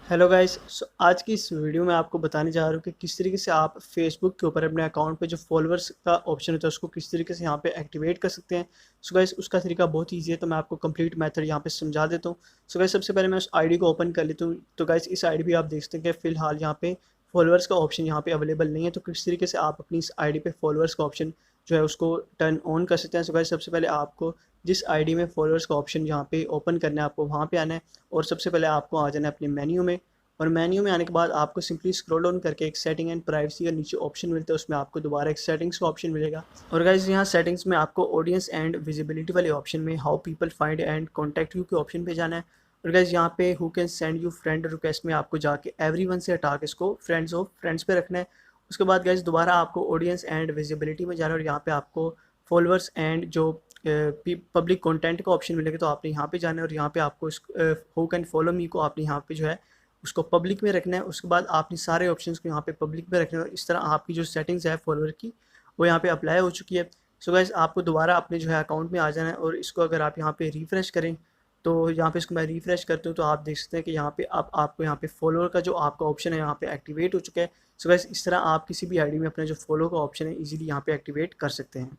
Hello guys. आज की इस वीडियो में आपको बताने जा रहा हूँ कि किस तरीके से आप फेसबुक के ऊपर अपने अकाउंट पे जो फॉलोअर्स का ऑप्शन होता है उसको किस तरीके से यहाँ पे एक्टिवेट कर सकते हैं। सो गाइस उसका तरीका बहुत ईजी है, तो मैं आपको कंप्लीट मेथड यहाँ पे समझा देता हूँ। सो गाइस सबसे पहले मैं उस आईडी को ओपन कर लेता हूँ। तो गाइस इस आईडी भी आप देख सकते हैं कि फ़िलहाल यहाँ पे फॉलोअर्स का ऑप्शन यहाँ पे अवेलेबल नहीं है। तो किस तरीके से आप अपनी इस आईडी पे फॉलोअर्स का ऑप्शन जो है उसको टर्न ऑन कर सकते हैं। सो गाइस सबसे पहले आपको जिस आईडी में फॉलोअर्स का ऑप्शन यहाँ पे ओपन करना है आपको वहाँ पे आना है, और सबसे पहले आपको आ जाना है अपने मेन्यू में। और मेन्यू में आने के बाद आपको सिंपली स्क्रॉल डाउन करके एक सेटिंग एंड प्राइवेसी का नीचे ऑप्शन मिलता है, उसमें आपको दोबारा एक सेटिंग्स का ऑप्शन मिलेगा। और गाइज यहाँ सेटिंग्स में आपको ऑडियंस एंड विजिबिलिटी वाले ऑप्शन में how people find and contact you के ऑप्शन पे जाना है। और गाइज यहाँ पे who can send you friend request में आपको जाके एवरीवन से हटा के इसको फ्रेंड्स ऑफ फ्रेंड्स पे रखना है। उसके बाद गाइज दोबारा आपको ऑडियंस एंड विजिबिलिटी में जाना है, और यहाँ पे आपको फॉलोअर्स एंड जो पब्लिक कंटेंट का ऑप्शन मिलेगा, तो आपने यहाँ पे जाना है और यहाँ पे आपको हु कैन फॉलो मी को आपने यहाँ पे जो है उसको पब्लिक में रखना है। उसके बाद आपने सारे ऑप्शंस को यहाँ पे पब्लिक में रखना है, और इस तरह आपकी जो सेटिंग्स है फॉलोअर की वो यहाँ पे अप्लाई हो चुकी है। सो गाइस आपको दोबारा अपने जो है अकाउंट में आ जाना है, और इसको अगर आप यहाँ पे रिफ़्रेश करें तो यहाँ पे इसको मैं रिफ़्रेश करता हूँ तो आप देख सकते हैं कि यहाँ पे अब आपको यहाँ पे फॉलोअर का जो आपका ऑप्शन है यहाँ पे एक्टिवेट हो चुका है। सो गाइस इस तरह आप किसी भी आईडी में अपना जो फॉलो का ऑप्शन है इजीली यहाँ पे एक्टिवेट कर सकते हैं।